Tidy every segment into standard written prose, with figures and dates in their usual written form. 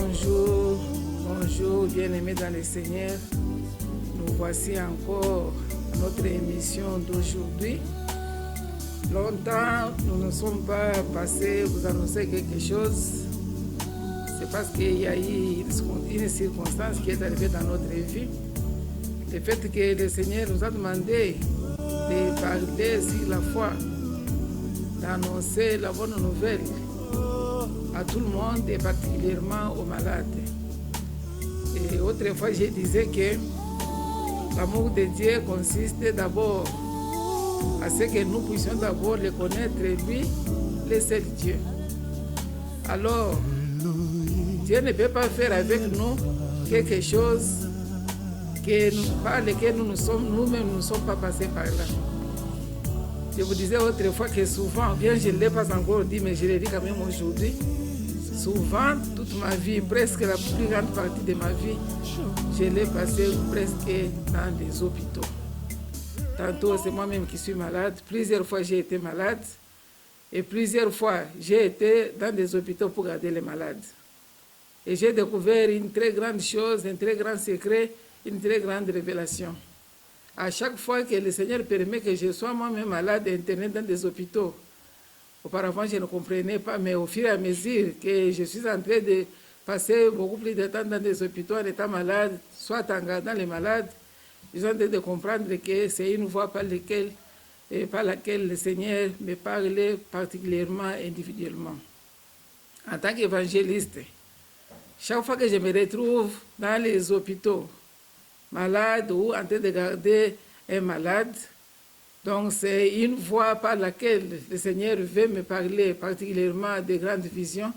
Bonjour, bonjour, bien-aimés dans le Seigneur. Nous voici encore à notre émission d'aujourd'hui. Longtemps, nous ne sommes pas passés vous annoncer quelque chose. C'est parce qu'il y a eu une circonstance qui est arrivée dans notre vie. Le fait que le Seigneur nous a demandé de parler sur la foi, d'annoncer la bonne nouvelle à tout le monde et particulièrement aux malades. Et autrefois, je disais que l'amour de Dieu consiste d'abord à ce que nous puissions d'abord le connaître, lui, le seul Dieu. Alors, Dieu ne peut pas faire avec nous quelque chose par lequel nous-mêmes ne sommes pas passés par là. Je vous disais autrefois que souvent, bien je ne l'ai pas encore dit, mais je l'ai dit quand même aujourd'hui, souvent, toute ma vie, presque la plus grande partie de ma vie, je l'ai passée presque dans les hôpitaux. Tantôt, c'est moi-même qui suis malade. Plusieurs fois, j'ai été malade. Et plusieurs fois, j'ai été dans des hôpitaux pour garder les malades. Et j'ai découvert une très grande chose, un très grand secret, une très grande révélation. À chaque fois que le Seigneur permet que je sois moi-même malade et interné dans des hôpitaux, auparavant je ne comprenais pas, mais au fur et à mesure que je suis en train de passer beaucoup plus de temps dans des hôpitaux en étant malade, soit en gardant les malades, ils ont en train de comprendre que c'est une voie par laquelle le Seigneur me parlait particulièrement individuellement. En tant qu'évangéliste, chaque fois que je me retrouve dans les hôpitaux, malade ou en train de garder un malade, donc c'est une voie par laquelle le Seigneur veut me parler particulièrement de grandes visions.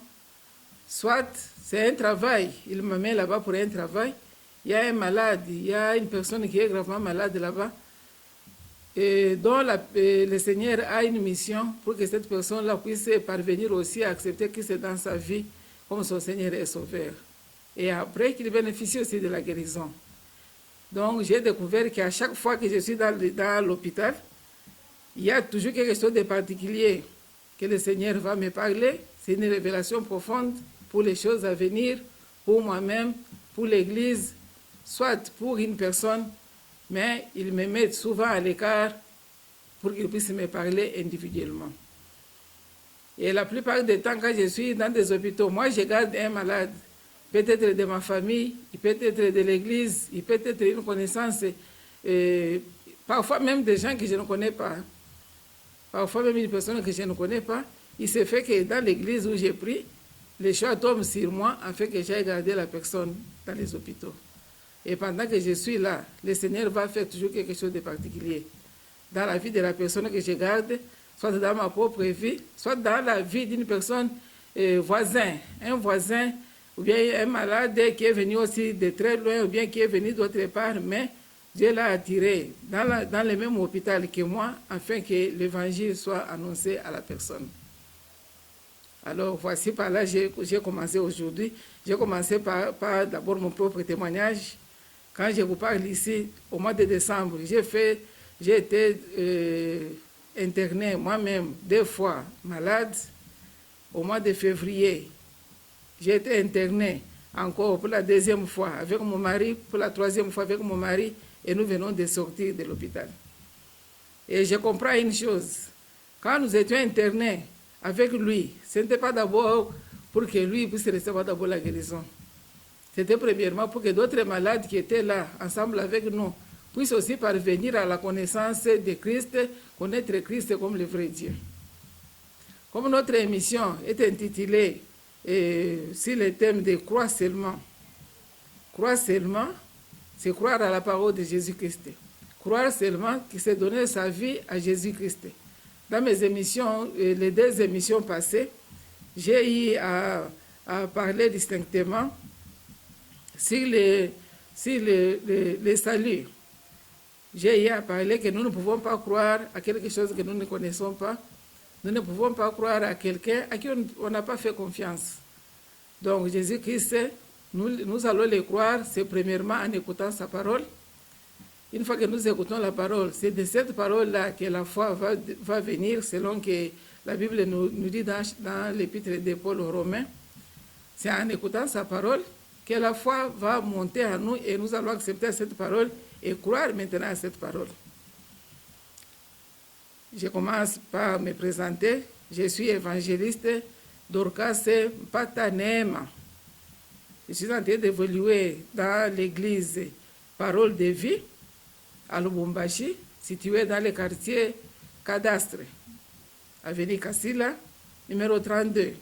Soit c'est un travail, il me met là-bas pour un travail, il y a un malade, il y a une personne qui est gravement malade là-bas, et dont le Seigneur a une mission pour que cette personne-là puisse parvenir aussi à accepter Christ dans sa vie comme son Seigneur et Sauveur. Et après qu'il bénéficie aussi de la guérison. Donc j'ai découvert qu'à chaque fois que je suis dans l'hôpital, il y a toujours quelque chose de particulier que le Seigneur va me parler. C'est une révélation profonde pour les choses à venir, pour moi-même, pour l'Église, soit pour une personne, mais il me met souvent à l'écart pour qu'il puisse me parler individuellement. Et la plupart du temps, quand je suis dans des hôpitaux, moi je garde un malade, peut-être de ma famille, peut-être de l'Église, peut-être une connaissance, parfois même des gens que je ne connais pas. Parfois même une personne que je ne connais pas. Il se fait que dans l'église où j'ai pris, les choix tombent sur moi afin que j'aille garder la personne dans les hôpitaux. Et pendant que je suis là, le Seigneur va faire toujours quelque chose de particulier dans la vie de la personne que je garde, soit dans ma propre vie, soit dans la vie d'une personne voisin, un voisin, ou bien un malade qui est venu aussi de très loin, ou bien qui est venu d'autre part, mais Dieu l'a attiré dans le même hôpital que moi, afin que l'évangile soit annoncé à la personne. Alors voici par là, j'ai commencé aujourd'hui. J'ai commencé par d'abord mon propre témoignage. Quand je vous parle ici, au mois de décembre, j'ai été interné moi-même 2 fois malade. Au mois de février, j'ai été interné encore pour la 2e fois avec mon mari, pour la 3e fois avec mon mari, et nous venons de sortir de l'hôpital. Et je comprends une chose, quand nous étions internés avec lui, ce n'était pas d'abord pour que lui puisse recevoir d'abord la guérison. C'était premièrement pour que d'autres malades qui étaient là, ensemble avec nous, puissent aussi parvenir à la connaissance de Christ, connaître Christ comme le vrai Dieu. Comme notre émission est intitulée sur le thème de croire seulement, c'est croire à la parole de Jésus-Christ. Croire seulement qu'il s'est donné sa vie à Jésus-Christ. Dans mes émissions, les 2 émissions passées, j'ai eu à parler distinctement sur le salut. J'ai eu à parler que nous ne pouvons pas croire à quelque chose que nous ne connaissons pas. Nous ne pouvons pas croire à quelqu'un à qui on n'a pas fait confiance. Donc Jésus-Christ, nous allons le croire, c'est premièrement en écoutant sa parole. Une fois que nous écoutons la parole, c'est de cette parole-là que la foi va venir, selon que la Bible nous dit dans l'épître de Paul aux Romains. C'est en écoutant sa parole que la foi va monter en nous et nous allons accepter cette parole et croire maintenant à cette parole. Je commence par me présenter. Je suis évangéliste Dorcas Patanema. Je suis en train d'évoluer dans l'église Parole de Vie à Lubumbashi, située dans le quartier Cadastre, avenue Kassila, numéro 32.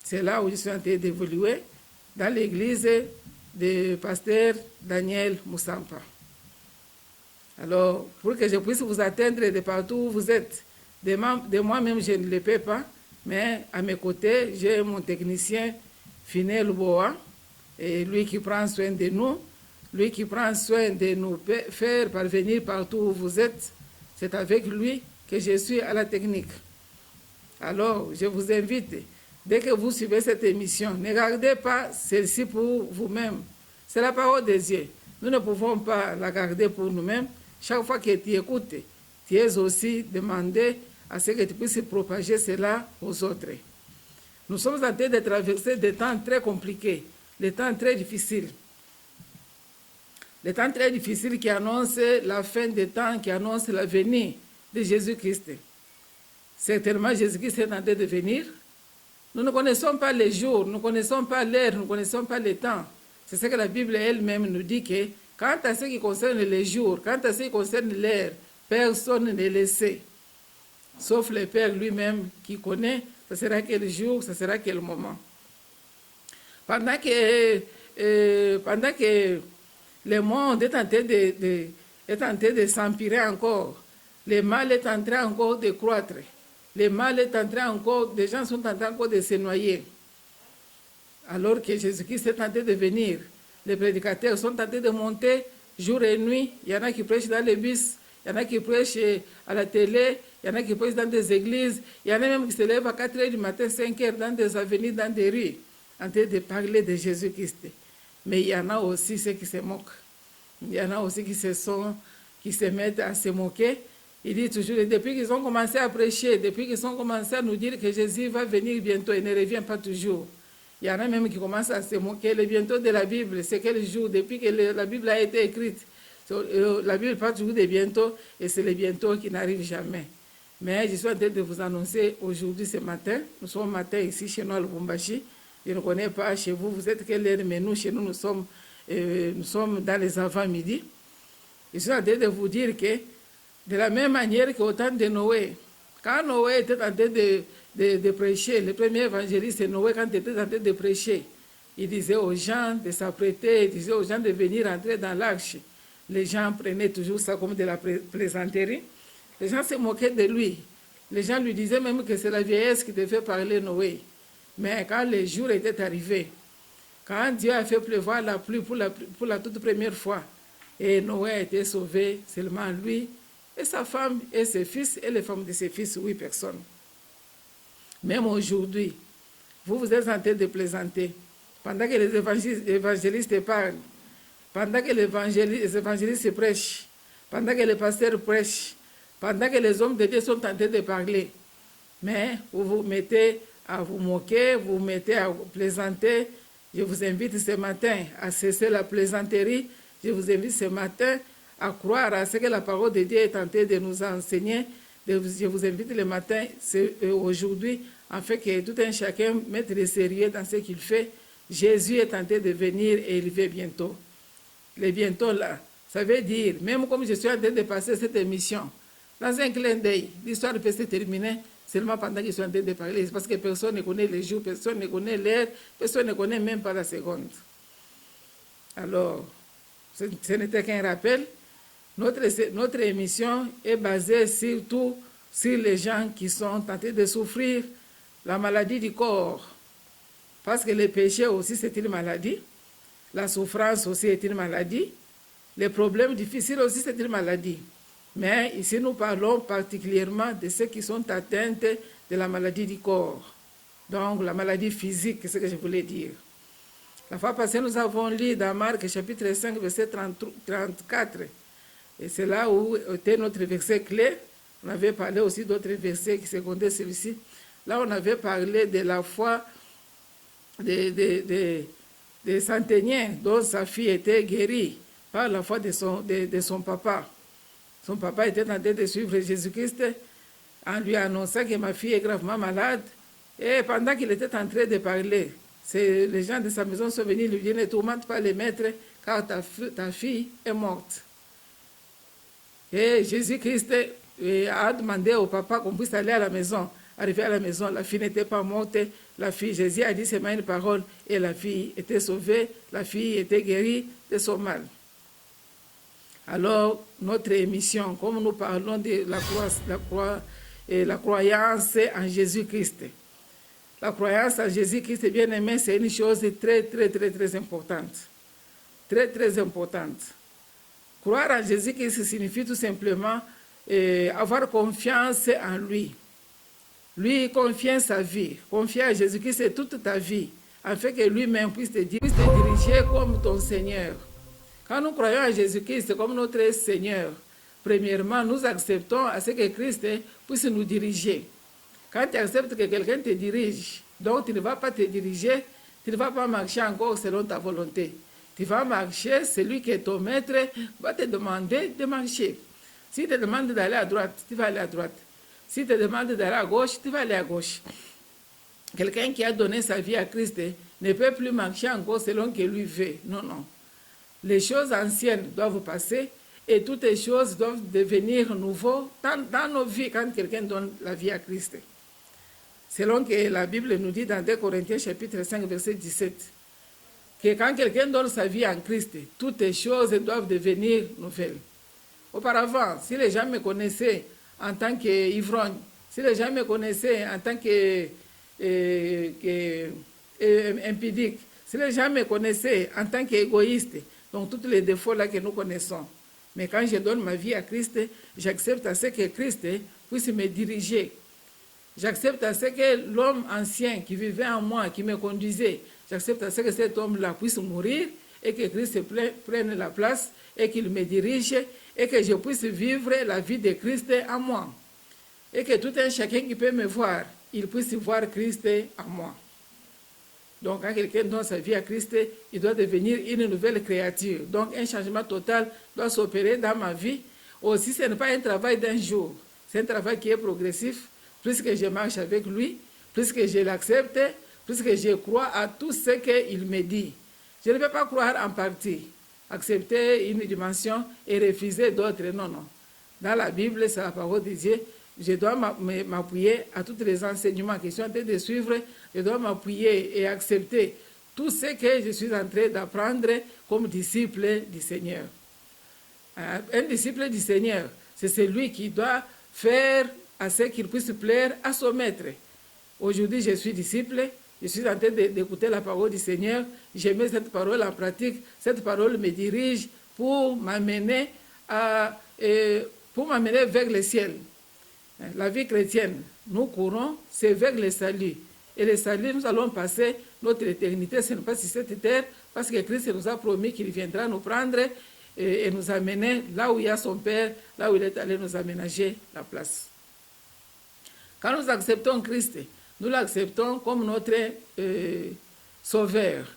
C'est là où je suis en train d'évoluer, dans l'église de pasteur Daniel Moussampa. Alors, pour que je puisse vous atteindre de partout où vous êtes, de moi-même, je ne le peux pas, mais à mes côtés, j'ai mon technicien Finel Boa, et lui qui prend soin de nous, lui qui prend soin de nous faire parvenir partout où vous êtes. C'est avec lui que je suis à la technique. Alors, je vous invite, dès que vous suivez cette émission, ne gardez pas celle-ci pour vous-même. C'est la parole de Dieu. Nous ne pouvons pas la garder pour nous-mêmes. Chaque fois que tu écoutes, tu es aussi demandé à ce que tu puisses propager cela aux autres. Nous sommes en train de traverser des temps très compliqués, des temps très difficiles. Des temps très difficiles qui annoncent la fin des temps, qui annoncent la venue de Jésus-Christ. Certainement, Jésus-Christ est en train de venir. Nous ne connaissons pas les jours, nous ne connaissons pas l'heure, nous ne connaissons pas le temps. C'est ce que la Bible elle-même nous dit que quant à ce qui concerne les jours, quant à ce qui concerne l'heure, personne ne le sait. Sauf le Père lui-même qui connaît, ce sera quel jour, ce sera quel moment. Pendant que le monde est en train de s'empirer encore, le mal est en train encore de croître, le mal est en train encore, des gens sont en train encore de se noyer. Alors que Jésus-Christ est en train de venir, les prédicateurs sont en train de monter jour et nuit. Il y en a qui prêchent dans les bus, il y en a qui prêchent à la télé, il y en a qui prêchent dans des églises, il y en a même qui se lèvent à 4 heures du matin, 5 heures dans des avenues, dans des rues, en train de parler de Jésus-Christ. Mais il y en a aussi ceux qui se moquent. Il y en a aussi qui se mettent à se moquer. Il dit toujours, depuis qu'ils ont commencé à prêcher, depuis qu'ils ont commencé à nous dire que Jésus va venir bientôt et ne revient pas toujours. Il y en a même qui commencent à se moquer. Le bientôt de la Bible, c'est quel jour? Depuis que la Bible a été écrite, la Bible parle toujours de bientôt et c'est le bientôt qui n'arrive jamais. Mais je suis en train de vous annoncer aujourd'hui, ce matin, nous sommes matin ici chez nous à Lubumbashi. Je ne connais pas chez vous, vous êtes quelle heure, mais nous, chez nous, nous sommes dans les avant-midi. Je suis en train de vous dire que, de la même manière qu'au temps de Noé, quand Noé était en train de prêcher, le premier évangéliste Noé, quand il était en train de prêcher, il disait aux gens de s'apprêter, il disait aux gens de venir entrer dans l'arche. Les gens prenaient toujours ça comme de la plaisanterie. Les gens se moquaient de lui. Les gens lui disaient même que c'est la vieillesse qui devait parler Noé. Mais quand les jours étaient arrivés, quand Dieu a fait pleuvoir la pluie pour la toute première fois, et Noé a été sauvé, seulement lui, et sa femme, et ses fils, et les femmes de ses fils, 8 personnes. Même aujourd'hui, vous êtes en train de plaisanter. Pendant que les évangélistes parlent, pendant que les évangélistes prêchent, pendant que les pasteurs prêchent, pendant que les hommes de Dieu sont en train de parler, mais vous vous mettez à vous moquer, vous vous mettez à plaisanter. Je vous invite ce matin à cesser la plaisanterie. Je vous invite ce matin à croire à ce que la parole de Dieu est en train de nous enseigner. Je vous invite le matin, aujourd'hui, afin que tout un chacun mette le sérieux dans ce qu'il fait. Jésus est en train de venir et il vient bientôt. Le bientôt là, ça veut dire, même comme je suis en train de passer cette émission, dans un clin d'œil, l'histoire peut se terminer seulement pendant que je suis en train de parler. C'est parce que personne ne connaît les jours, personne ne connaît l'heure, personne ne connaît même pas la seconde. Alors, ce n'était qu'un rappel. Notre émission est basée surtout sur les gens qui sont en train de souffrir la maladie du corps. Parce que le péché aussi, c'est une maladie. La souffrance aussi est une maladie. Les problèmes difficiles aussi, c'est une maladie. Mais ici, nous parlons particulièrement de ceux qui sont atteints de la maladie du corps. Donc, la maladie physique, c'est ce que je voulais dire. La fois passée, nous avons lu dans Marc, chapitre 5, verset 34. Et c'est là où était notre verset clé. On avait parlé aussi d'autres versets qui secondaient celui-ci. Là, on avait parlé de la foi des centeniers dont sa fille était guérie par la foi de son papa. Son papa était en train de suivre Jésus-Christ en lui annonçant que ma fille est gravement malade. Et pendant qu'il était en train de parler, les gens de sa maison sont venus lui dire: ne tourmente pas les maîtres, car ta fille est morte. Et Jésus-Christ a demandé au papa qu'on puisse aller à la maison. Arrivé à la maison, la fille n'était pas morte. Jésus a dit seulement une parole et la fille était sauvée, la fille était guérie de son mal. Alors, notre émission, comme nous parlons de la croyance en Jésus-Christ. La croyance en Jésus-Christ, bien aimé, c'est une chose très, très, très, très importante. Très, très importante. Croire en Jésus-Christ signifie tout simplement avoir confiance en lui. Lui confier sa vie, confier à Jésus-Christ toute ta vie, afin que lui-même puisse te diriger comme ton Seigneur. Quand nous croyons à Jésus-Christ comme notre Seigneur, premièrement, nous acceptons à ce que Christ puisse nous diriger. Quand tu acceptes que quelqu'un te dirige, donc tu ne vas pas te diriger, tu ne vas pas marcher encore selon ta volonté. Tu vas marcher, celui qui est ton maître va te demander de marcher. S'il te demande d'aller à droite, tu vas aller à droite. S'il te demande d'aller à gauche, tu vas aller à gauche. Quelqu'un qui a donné sa vie à Christ ne peut plus marcher encore selon que lui veut. Non, non. Les choses anciennes doivent passer et toutes les choses doivent devenir nouveaux dans nos vies quand quelqu'un donne la vie à Christ. Selon que la Bible nous dit dans 2 Corinthiens chapitre 5 verset 17, que quand quelqu'un donne sa vie en Christ, toutes les choses doivent devenir nouvelles. Auparavant, si les gens me connaissaient en tant qu'ivrogne, si les gens me connaissaient en tant qu'impudique, si les gens me connaissaient en tant qu'égoïste, donc tous les défauts là que nous connaissons. Mais quand je donne ma vie à Christ, j'accepte à ce que Christ puisse me diriger. J'accepte à ce que l'homme ancien qui vivait en moi, qui me conduisait, j'accepte à ce que cet homme-là puisse mourir et que Christ prenne la place et qu'il me dirige et que je puisse vivre la vie de Christ en moi. Et que tout un chacun qui peut me voir, il puisse voir Christ en moi. Donc, quand quelqu'un donne sa vie à Christ, il doit devenir une nouvelle créature. Donc, un changement total doit s'opérer dans ma vie. Aussi, ce n'est pas un travail d'un jour. C'est un travail qui est progressif. Plus que je marche avec lui, plus que je l'accepte, plus que je crois à tout ce qu'il me dit. Je ne peux pas croire en partie, accepter une dimension et refuser d'autres. Non, non. Dans la Bible, c'est la parole de Dieu. Je dois m'appuyer à tous les enseignements que je suis en train de suivre. Je dois m'appuyer et accepter tout ce que je suis en train d'apprendre comme disciple du Seigneur. Un disciple du Seigneur, c'est celui qui doit faire à ce qu'il puisse plaire à son maître. Aujourd'hui, je suis disciple, je suis en train d'écouter la parole du Seigneur, je mets cette parole en pratique, cette parole me dirige pour m'amener vers le ciel. La vie chrétienne, nous courons, c'est vers le salut. Et le salut, nous allons passer notre éternité, ce n'est pas sur cette terre, parce que Christ nous a promis qu'il viendra nous prendre et nous amener là où il y a son Père, là où il est allé nous aménager la place. Quand nous acceptons Christ, nous l'acceptons comme notre sauveur.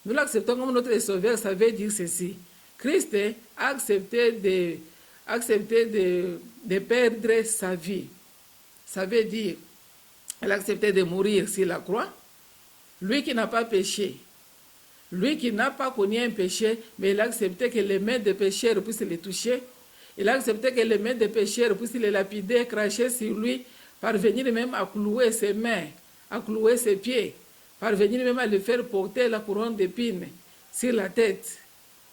Nous l'acceptons comme notre sauveur, ça veut dire ceci. Christ a accepté de perdre sa vie. Ça veut dire, il a accepté de mourir sur la croix. Lui qui n'a pas péché, lui qui n'a pas connu un péché, mais il a accepté que les mains des pécheurs puissent le toucher. Il a accepté que les mains des pécheurs puissent le lapider, cracher sur lui, parvenir même à clouer ses mains, à clouer ses pieds, parvenir même à le faire porter la couronne d'épines sur la tête.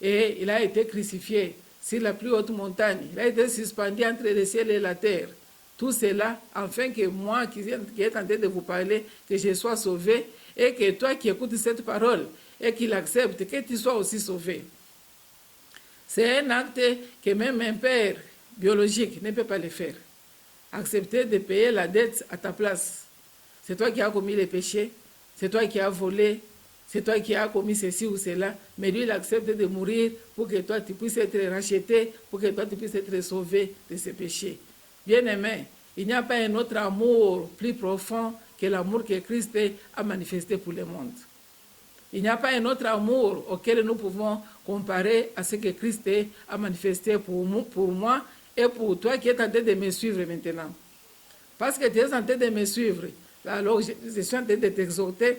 Et il a été crucifié sur la plus haute montagne. Il a été suspendu entre le ciel et la terre. Tout cela, afin que moi qui est en train de vous parler, que je sois sauvé, et que toi qui écoutes cette parole, et qu'il accepte, que tu sois aussi sauvé. C'est un acte que même un père biologique ne peut pas le faire. Accepter de payer la dette à ta place. C'est toi qui as commis les péchés, c'est toi qui as volé, c'est toi qui as commis ceci ou cela, mais lui, il accepte de mourir pour que toi, tu puisses être racheté, pour que toi, tu puisses être sauvé de ces péchés. Bien-aimé, il n'y a pas un autre amour plus profond que l'amour que Christ a manifesté pour le monde. Il n'y a pas un autre amour auquel nous pouvons comparer à ce que Christ a manifesté pour moi et pour toi qui es en train de me suivre maintenant. Parce que tu es en train de me suivre. Alors je suis en train de t'exhorter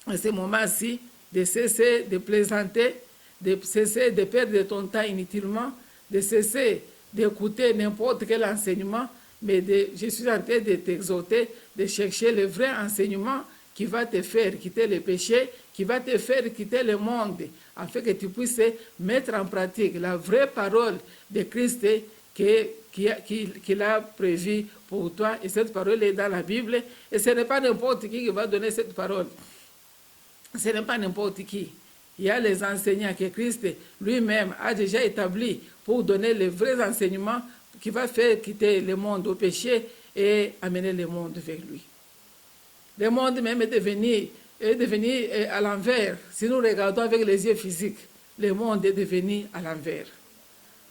à ce moment-ci de cesser de plaisanter, de cesser de perdre ton temps inutilement, de cesser d'écouter n'importe quel enseignement, mais je suis en train de t'exhorter de chercher le vrai enseignement qui va te faire quitter le péché, qui va te faire quitter le monde, afin que tu puisses mettre en pratique la vraie parole de Christ qu'il a prévue pour toi. Et cette parole est dans la Bible. Et ce n'est pas n'importe qui va donner cette parole. Ce n'est pas n'importe qui. Il y a les enseignants que Christ lui-même a déjà établis pour donner les vrais enseignements qui va faire quitter le monde au péché et amener le monde vers lui. Le monde même est devenu à l'envers. Si nous regardons avec les yeux physiques, le monde est devenu à l'envers.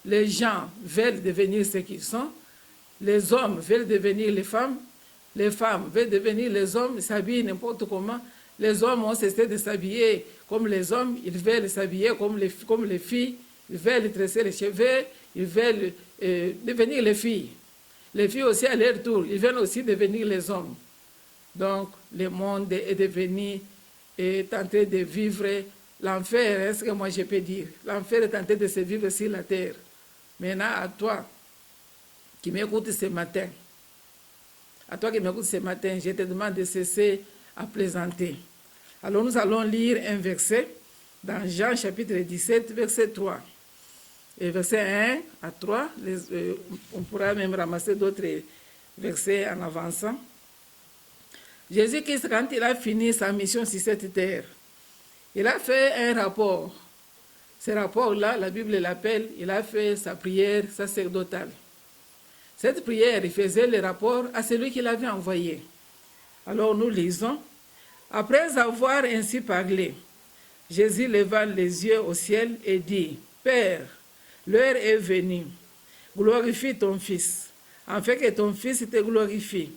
Les gens veulent devenir ce qu'ils sont. Les hommes veulent devenir les femmes veulent devenir les hommes, s'habillent n'importe comment. Les hommes ont cessé de s'habiller comme les hommes, ils veulent s'habiller comme les filles, ils veulent tresser les cheveux, ils veulent devenir les filles. Les filles aussi à leur tour, ils veulent aussi devenir les hommes. Donc le monde est en train de vivre l'enfer, est-ce que moi je peux dire? L'enfer est en train de se vivre sur la terre. Maintenant, à toi qui m'écoutes ce matin, je te demande de cesser à plaisanter. Alors nous allons lire un verset dans Jean chapitre 17, verset 3. Et verset 1 à 3, on pourra même ramasser d'autres versets en avançant. Jésus-Christ, quand il a fini sa mission sur cette terre, il a fait un rapport. Ce rapport-là, la Bible l'appelle, il a fait sa prière sacerdotale. Cette prière, il faisait le rapport à celui qui l'avait envoyé. Alors nous lisons. Après avoir ainsi parlé, Jésus leva les yeux au ciel et dit, « Père, l'heure est venue, glorifie ton Fils, afin que ton Fils te glorifie,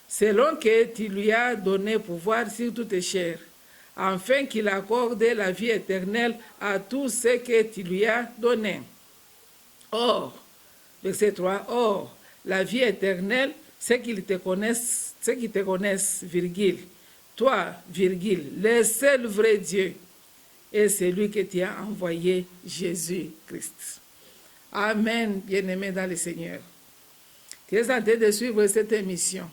selon que tu lui as donné pouvoir sur toutes tes chairs, afin qu'il accorde la vie éternelle à tous ceux que tu lui as donnés. Or, verset 3, or, la vie éternelle, c'est qu'ils te connaissent, virgule, toi, virgule, le seul vrai Dieu, et celui que tu as envoyé, Jésus-Christ. Amen, bien-aimés dans le Seigneur. Tu es en train de suivre cette émission.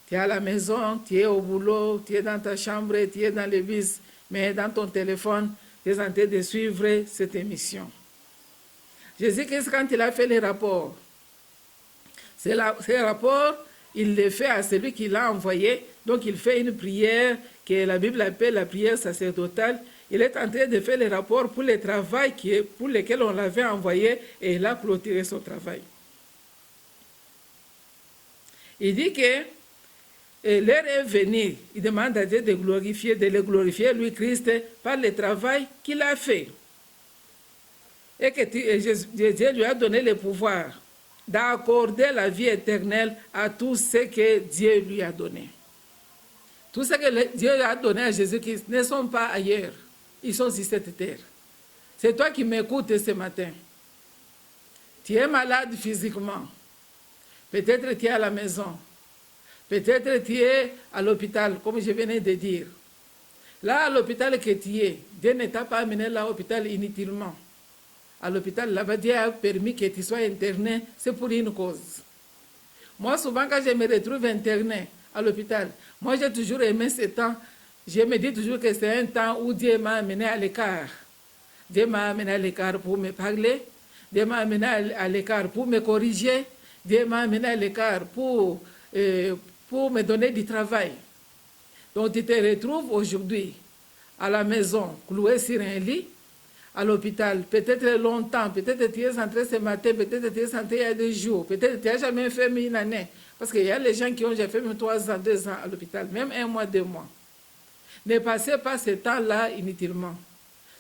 Tu es à la maison, tu es au boulot, tu es dans ta chambre, tu es dans le bus, mais dans ton téléphone, tu es en train de suivre cette émission. Jésus-Christ, quand il a fait les rapports, ces rapports, il les fait à celui qui l'a envoyé. Donc, il fait une prière que la Bible appelle la prière sacerdotale. Il est en train de faire les rapports pour le travail pour lequel on l'avait envoyé et il a clôturé son travail. Il dit que l'heure est venue. Il demande à Dieu de le glorifier, lui, Christ, par le travail qu'il a fait. Et que Dieu lui a donné le pouvoir d'accorder la vie éternelle à tous ceux que Dieu lui a donné. Tout ce que Dieu a donné à Jésus-Christ ne sont pas ailleurs. Ils sont sur cette terre. C'est toi qui m'écoutes ce matin. Tu es malade physiquement. Peut-être tu es à la maison. Peut-être tu es à l'hôpital, comme je venais de dire. Là, à l'hôpital que tu es, Dieu ne t'a pas amené là à l'hôpital inutilement. À l'hôpital, là-bas, Dieu a permis que tu sois interné, c'est pour une cause. Moi, souvent, quand je me retrouve interné à l'hôpital, moi, j'ai toujours aimé ce temps. Je me dis toujours que c'est un temps où Dieu m'a amené à l'écart. Dieu m'a amené à l'écart pour me parler. Dieu m'a amené à l'écart pour me corriger. Dieu m'a amené à l'écart pour me donner du travail. Donc, tu te retrouves aujourd'hui à la maison, cloué sur un lit, à l'hôpital, peut-être longtemps, peut-être tu es entré ce matin, peut-être tu es entré il y a 2 jours, peut-être tu n'as jamais fait une année. Parce qu'il y a les gens qui ont déjà fait même 3 ans, 2 ans à l'hôpital, même 1 mois, 2 mois. Ne passez pas ce temps-là inutilement.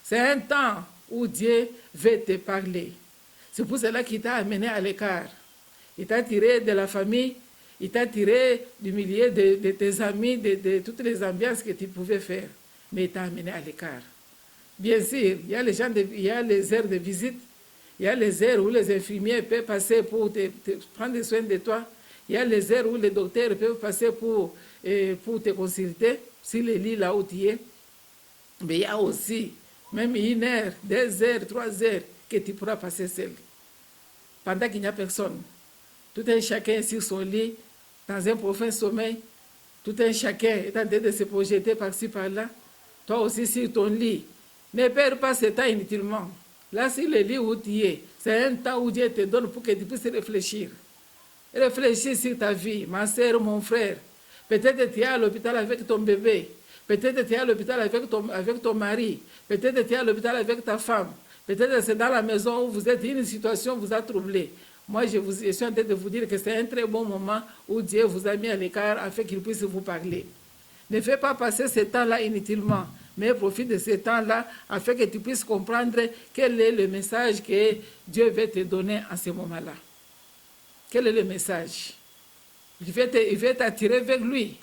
C'est un temps où Dieu veut te parler. C'est pour cela qu'il t'a amené à l'écart. Il t'a tiré de la famille, Il t'a tiré du milieu de tes amis, de toutes les ambiances que tu pouvais faire. Mais il t'a amené à l'écart. Bien sûr, il y a il y a les heures de visite, il y a les heures où les infirmiers peuvent passer pour prendre soin de toi. Il y a les heures où les docteurs peuvent passer pour te consulter, sur le lit là où tu es. Mais il y a aussi même 1 heure, 2 heures, 3 heures que tu pourras passer seul. Pendant qu'il n'y a personne. Tout un chacun sur son lit, dans un profond sommeil. Tout un chacun est en train de se projeter par-ci, par-là. Toi aussi sur ton lit. Ne perds pas ce temps inutilement. Là, sur le lit où tu es, c'est un temps où Dieu te donne pour que tu puisses réfléchir. Réfléchis sur ta vie, ma soeur, mon frère. Peut-être tu es à l'hôpital avec ton bébé. Peut-être tu es à l'hôpital avec ton mari. Peut-être tu es à l'hôpital avec ta femme. Peut-être c'est dans la maison où vous êtes, une situation vous a troublé. Moi, je suis en train de vous dire que c'est un très bon moment où Dieu vous a mis à l'écart afin qu'il puisse vous parler. Ne fais pas passer ce temps-là inutilement, mais profite de ce temps-là afin que tu puisses comprendre quel est le message que Dieu veut te donner en ce moment-là. Quel est le message? Il veut t'attirer vers lui.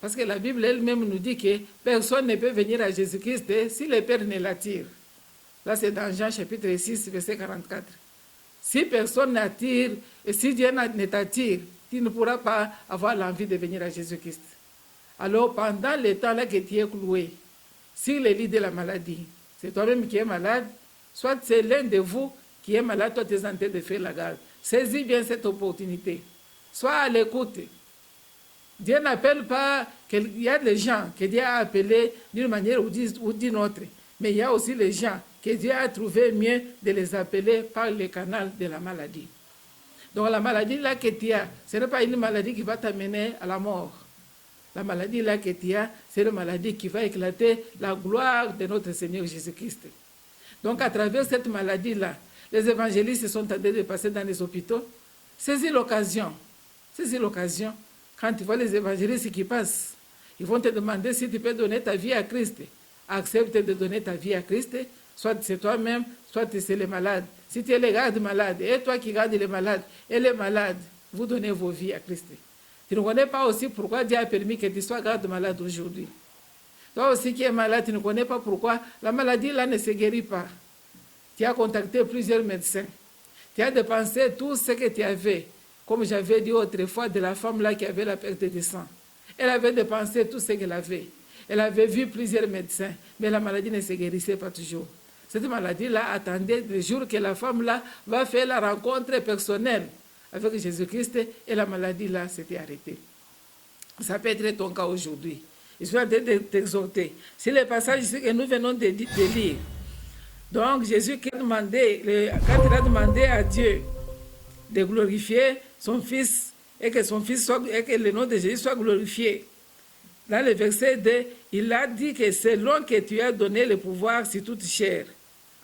Parce que la Bible elle-même nous dit que personne ne peut venir à Jésus-Christ si le Père ne l'attire. Là, c'est dans Jean chapitre 6, verset 44. Si personne n'attire, et si Dieu ne t'attire, tu ne pourras pas avoir l'envie de venir à Jésus-Christ. Alors, pendant le temps là que tu es cloué, sur le lit de la maladie, c'est toi-même qui es malade, soit c'est l'un de vous qui est malade, toi tu es en train de faire la garde. Saisis bien cette opportunité. Sois à l'écoute. Dieu n'appelle pas, il y a des gens que Dieu a appelés d'une manière ou d'une autre, mais il y a aussi les gens que Dieu a trouvé mieux de les appeler par le canal de la maladie. Donc la maladie là que tu as, ce n'est pas une maladie qui va t'amener à la mort. La maladie là que tu as, c'est une maladie qui va éclater la gloire de notre Seigneur Jésus-Christ. Donc à travers cette maladie-là, les évangélistes sont en train de passer dans les hôpitaux. Saisis l'occasion. Saisis l'occasion. Quand tu vois les évangélistes qui passent, ils vont te demander si tu peux donner ta vie à Christ. Accepte de donner ta vie à Christ. Soit c'est toi-même, soit c'est les malades. Si tu es les gardes malades, et toi qui gardes les malades, et les malades, vous donnez vos vies à Christ. Tu ne connais pas aussi pourquoi Dieu a permis que tu sois garde malade aujourd'hui. Toi aussi qui es malade, tu ne connais pas pourquoi la maladie là ne se guérit pas. Tu as contacté plusieurs médecins. Tu as dépensé tout ce que tu avais. Comme j'avais dit autrefois de la femme là qui avait la perte de sang. Elle avait dépensé tout ce qu'elle avait. Elle avait vu plusieurs médecins, mais la maladie ne se guérissait pas toujours. Cette maladie-là attendait le jour que la femme-là va faire la rencontre personnelle avec Jésus-Christ et la maladie-là s'était arrêtée. Ça peut être ton cas aujourd'hui. Je suis en train de t'exhorter. C'est le passage ici que nous venons de lire. Donc Jésus, quand il a demandé à Dieu de glorifier son Fils et que le nom de Jésus soit glorifié, dans le verset 2, il a dit que selon que tu as donné le pouvoir sur toute chair,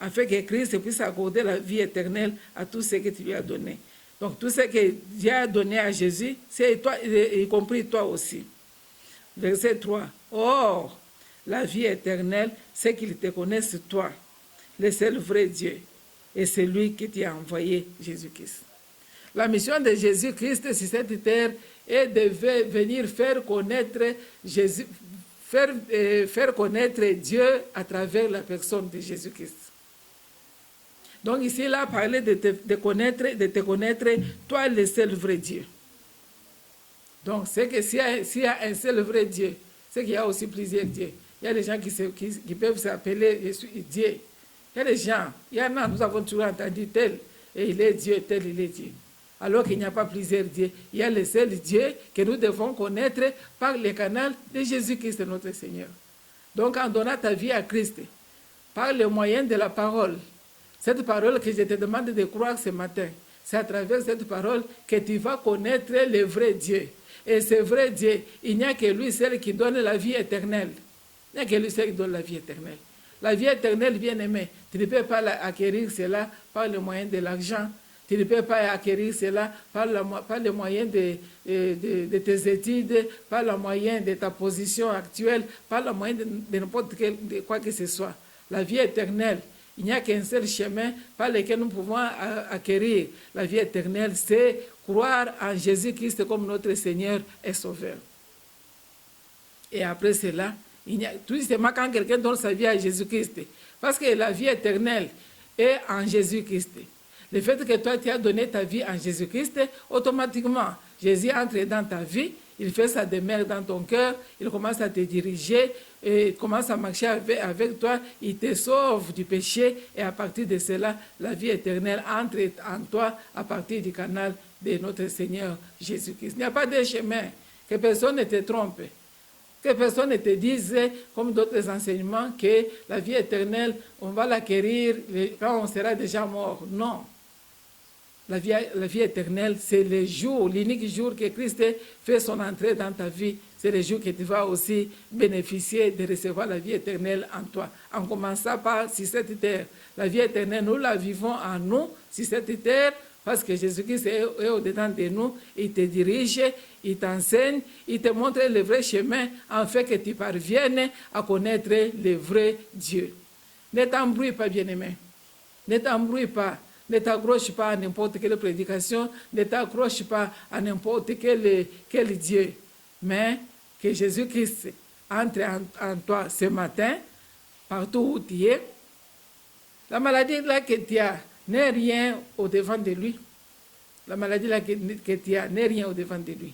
afin que Christ puisse accorder la vie éternelle à tout ce que tu lui as donné. Donc tout ce que Dieu a donné à Jésus, c'est toi, y compris toi aussi. Verset 3. Or, la vie éternelle, c'est qu'ils te connaissent toi, le seul vrai Dieu, et c'est lui qui t'a envoyé Jésus-Christ. La mission de Jésus-Christ sur cette terre est de venir faire connaître Jésus, faire connaître Dieu à travers la personne de Jésus-Christ. Donc ici, il a parlé de te connaître, toi le seul vrai Dieu. Donc c'est que s'il y a un seul vrai Dieu, c'est qu'il y a aussi plusieurs dieux. Il y a des gens qui peuvent s'appeler Dieu. Il y a des gens, il y en a, nous avons toujours entendu tel, et il est Dieu, tel, il est Dieu. Alors qu'il n'y a pas plusieurs dieux. Il y a le seul Dieu que nous devons connaître par le canal de Jésus-Christ, notre Seigneur. Donc, en donnant ta vie à Christ, par le moyen de la parole, cette parole que je te demande de croire ce matin, c'est à travers cette parole que tu vas connaître le vrai Dieu. Et ce vrai Dieu, il n'y a que lui seul qui donne la vie éternelle. Il n'y a que lui seul qui donne la vie éternelle. La vie éternelle, bien aimé, tu ne peux pas acquérir cela par le moyen de l'argent. Tu ne peux pas acquérir cela par le moyen de tes études, par le moyen de ta position actuelle, par le moyen de n'importe quoi que ce soit. La vie éternelle, il n'y a qu'un seul chemin par lequel nous pouvons acquérir la vie éternelle, c'est croire en Jésus-Christ comme notre Seigneur et Sauveur. Et après cela, tout simplement quand quelqu'un donne sa vie à Jésus-Christ, parce que la vie éternelle est en Jésus-Christ. Le fait que toi, tu as donné ta vie en Jésus-Christ, automatiquement, Jésus entre dans ta vie, il fait sa demeure dans ton cœur, il commence à te diriger, et il commence à marcher avec toi, il te sauve du péché, et à partir de cela, la vie éternelle entre en toi à partir du canal de notre Seigneur Jésus-Christ. Il n'y a pas de chemin, que personne ne te trompe, que personne ne te dise, comme d'autres enseignements, que la vie éternelle, on va l'acquérir quand on sera déjà mort. Non. La vie éternelle, c'est le jour, l'unique jour que Christ fait son entrée dans ta vie. C'est le jour que tu vas aussi bénéficier de recevoir la vie éternelle en toi. En commençant par sur cette terre. La vie éternelle, nous la vivons en nous, sur cette terre, parce que Jésus-Christ est au-dedans de nous. Il te dirige, il t'enseigne, il te montre le vrai chemin, afin que tu parviennes à connaître le vrai Dieu. Ne t'embrouille pas, bien-aimé. Ne t'embrouille pas. Ne t'accroche pas à n'importe quelle prédication, ne t'accroche pas à n'importe quel Dieu. Mais que Jésus-Christ entre en toi ce matin, partout où tu es. La maladie là que tu as n'est rien au-devant de lui. La maladie là que tu as n'est rien au-devant de lui.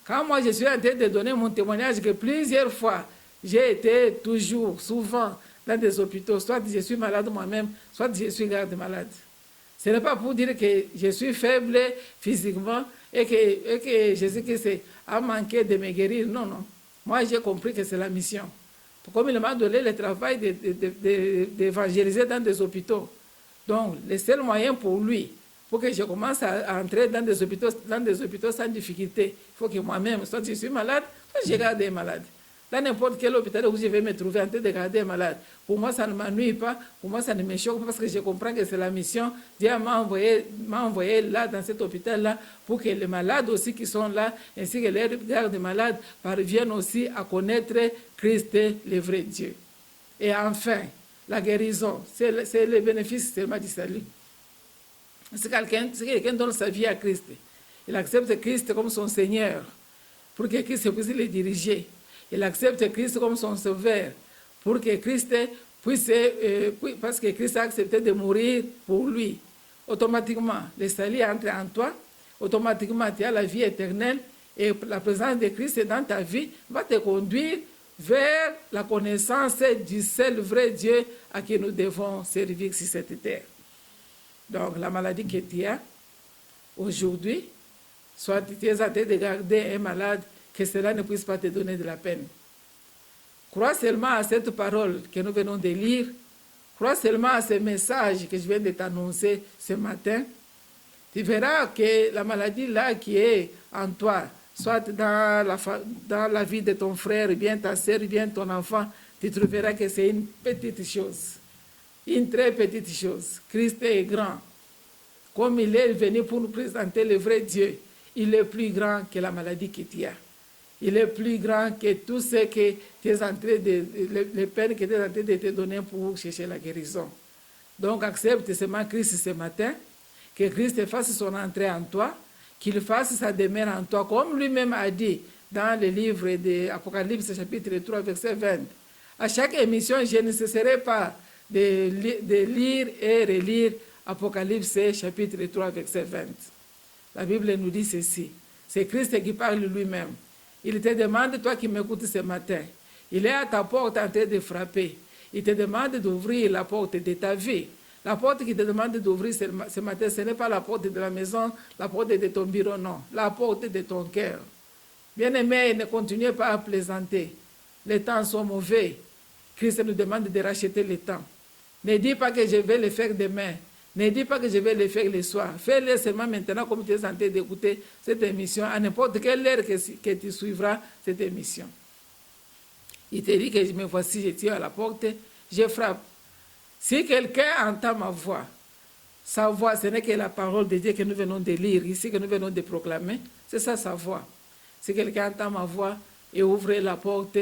Quand moi je suis en train de donner mon témoignage que plusieurs fois, j'ai été toujours, souvent, dans des hôpitaux, soit je suis malade moi-même, soit je suis garde malade. Ce n'est pas pour dire que je suis faible physiquement et que Jésus-Christ a manqué de me guérir. Non, non. Moi, j'ai compris que c'est la mission. Comme il m'a donné le travail d'évangéliser dans des hôpitaux. Donc, le seul moyen pour lui, pour que je commence à entrer dans des hôpitaux sans difficulté, il faut que moi-même, soit je suis malade, soit je garde des malades. Dans n'importe quel hôpital où je vais me trouver en train de garder un malade, pour moi, ça ne m'ennuie pas, pour moi, ça ne me choque pas parce que je comprends que c'est la mission. Dieu m'a envoyé là, dans cet hôpital-là, pour que les malades aussi qui sont là, ainsi que les gardes malades, parviennent aussi à connaître Christ, le vrai Dieu. Et enfin, la guérison, c'est le bénéfice seulement du salut. Si quelqu'un donne sa vie à Christ, il accepte Christ comme son Seigneur, pour que Christ puisse le diriger. Il accepte Christ comme son sauveur pour que Christ puisse, parce que Christ a accepté de mourir pour lui. Automatiquement, le salut entre en toi, automatiquement tu as la vie éternelle et la présence de Christ dans ta vie va te conduire vers la connaissance du seul vrai Dieu à qui nous devons servir sur cette terre. Donc la maladie que tu as aujourd'hui, soit tu es en train de garder un malade, que cela ne puisse pas te donner de la peine. Crois seulement à cette parole que nous venons de lire. Crois seulement à ce message que je viens de t'annoncer ce matin. Tu verras que la maladie là qui est en toi, soit dans la vie de ton frère, bien ta sœur, bien ton enfant, tu trouveras que c'est une petite chose. Une très petite chose. Christ est grand. Comme il est venu pour nous présenter le vrai Dieu, il est plus grand que la maladie que tu as. Il est plus grand que tout ce que tu es en train les peines que tu es en train de te donner pour chercher la guérison. Donc accepte seulement Christ ce matin, que Christ fasse son entrée en toi, qu'il fasse sa demeure en toi, comme lui-même a dit dans le livre de Apocalypse chapitre 3 verset 20. À chaque émission, je ne cesserai pas de lire et relire Apocalypse chapitre 3 verset 20. La Bible nous dit ceci, c'est Christ qui parle lui-même. Il te demande, toi qui m'écoutes ce matin, il est à ta porte en train de frapper. Il te demande d'ouvrir la porte de ta vie. La porte qu'il te demande d'ouvrir ce matin, ce n'est pas la porte de la maison, la porte de ton bureau, non. La porte de ton cœur. Bien-aimé, ne continuez pas à plaisanter. Les temps sont mauvais. Christ nous demande de racheter le temps. Ne dis pas que je vais le faire demain. Ne dis pas que je vais le faire le soir. Fais-le seulement maintenant comme tu es en train d'écouter cette émission, à n'importe quelle heure que tu suivras cette émission. Il te dit que me voici, je tiens à la porte, je frappe. Si quelqu'un entend ma voix, sa voix, ce n'est que la parole de Dieu que nous venons de lire ici, que nous venons de proclamer, c'est ça sa voix. Si quelqu'un entend ma voix et ouvre la porte,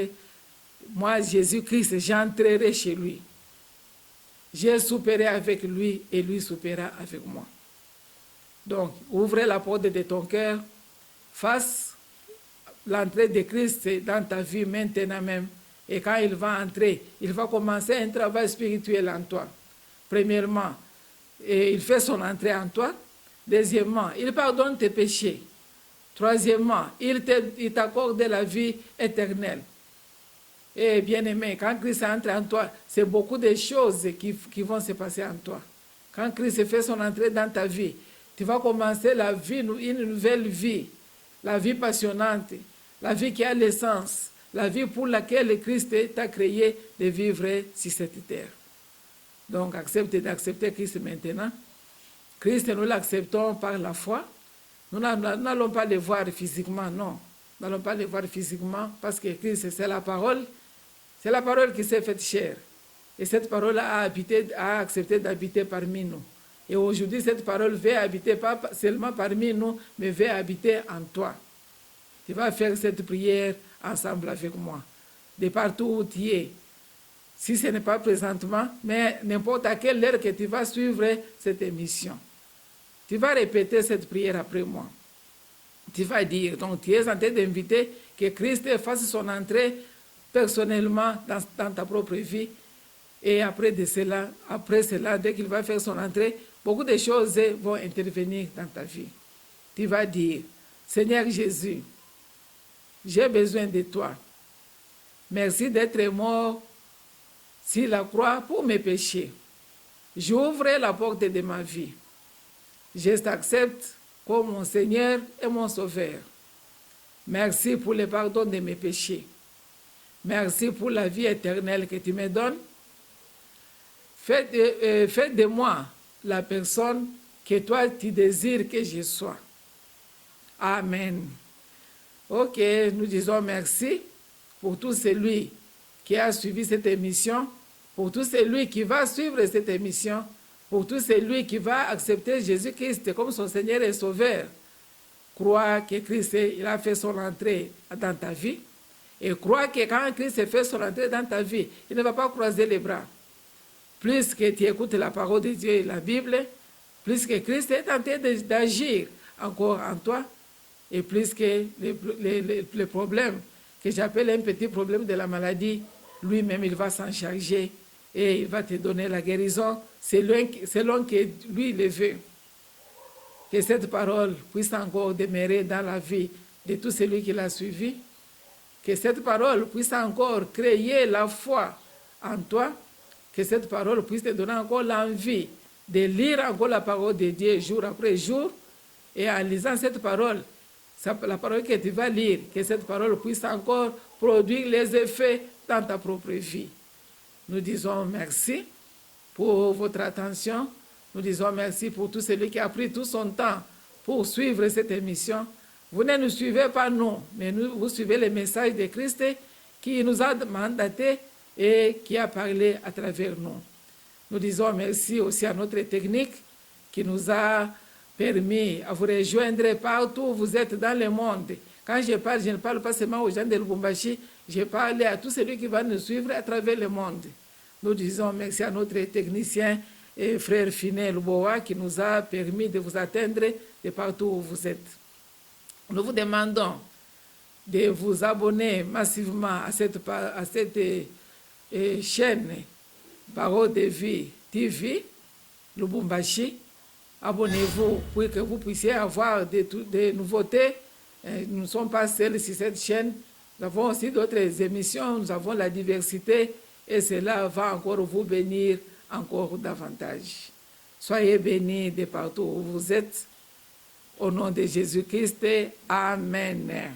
moi, Jésus-Christ, j'entrerai chez lui. Je souperai avec lui et lui soupera avec moi. Donc, ouvrez la porte de ton cœur, fasse l'entrée de Christ dans ta vie maintenant même. Et quand il va entrer, il va commencer un travail spirituel en toi. Premièrement, il fait son entrée en toi. Deuxièmement, il pardonne tes péchés. Troisièmement, il t'accorde la vie éternelle. Et bien aimé, quand Christ entre en toi, c'est beaucoup de choses qui vont se passer en toi. Quand Christ fait son entrée dans ta vie, tu vas commencer la vie, une nouvelle vie, la vie passionnante, la vie qui a l'essence, la vie pour laquelle Christ t'a créé de vivre sur cette terre. Donc, d'accepter Christ maintenant. Christ, nous l'acceptons par la foi. Nous n'allons pas le voir physiquement, non. Nous n'allons pas le voir physiquement parce que Christ, c'est la parole. C'est la parole qui s'est faite chair. Et cette parole a accepté d'habiter parmi nous. Et aujourd'hui, cette parole veut habiter pas seulement parmi nous, mais veut habiter en toi. Tu vas faire cette prière ensemble avec moi, de partout où tu es. Si ce n'est pas présentement, mais n'importe à quelle heure que tu vas suivre cette émission. Tu vas répéter cette prière après moi. Tu vas dire, donc tu es en train d'inviter que Christ fasse son entrée personnellement dans ta propre vie. Et après cela, dès qu'il va faire son entrée, beaucoup de choses vont intervenir dans ta vie. Tu vas dire, Seigneur Jésus, j'ai besoin de toi. Merci d'être mort sur la croix pour mes péchés. J'ouvre la porte de ma vie. Je t'accepte comme mon Seigneur et mon Sauveur. Merci pour le pardon de mes péchés. Merci pour la vie éternelle que tu me donnes. Fais de moi la personne que toi tu désires que je sois. Amen. Ok, nous disons merci pour tout celui qui a suivi cette émission, pour tout celui qui va suivre cette émission, pour tout celui qui va accepter Jésus-Christ comme son Seigneur et Sauveur. Crois que Christ il a fait son entrée dans ta vie et crois que quand Christ fait son entrée dans ta vie, il ne va pas croiser les bras. Plus que tu écoutes la parole de Dieu et la Bible, plus que Christ est en train d'agir encore en toi, et plus que les problèmes que j'appelle un petit problème de la maladie, lui-même il va s'en charger et il va te donner la guérison selon que lui le veut. Que cette parole puisse encore demeurer dans la vie de tout celui qui l'a suivi. Que cette parole puisse encore créer la foi en toi. Que cette parole puisse te donner encore l'envie de lire encore la parole de Dieu jour après jour. Et en lisant cette parole, la parole que tu vas lire, que cette parole puisse encore produire les effets dans ta propre vie. Nous disons merci pour votre attention. Nous disons merci pour tout celui qui a pris tout son temps pour suivre cette émission. Vous ne nous suivez pas nous, mais vous suivez le message de Christ qui nous a mandatés et qui a parlé à travers nous. Nous disons merci aussi à notre technique qui nous a permis à vous rejoindre partout où vous êtes dans le monde. Quand je parle, je ne parle pas seulement aux gens de Lubumbashi, je parle à tout celui qui va nous suivre à travers le monde. Nous disons merci à notre technicien et frère Finet Luboa qui nous a permis de vous atteindre de partout où vous êtes. Nous vous demandons de vous abonner massivement à cette chaîne Parole de Vie TV Lubumbashi. Abonnez-vous pour que vous puissiez avoir des nouveautés. Nous ne sommes pas seuls sur cette chaîne. Nous avons aussi d'autres émissions. Nous avons la diversité et cela va encore vous bénir encore davantage. Soyez bénis de partout où vous êtes. Au nom de Jésus-Christ, Amen.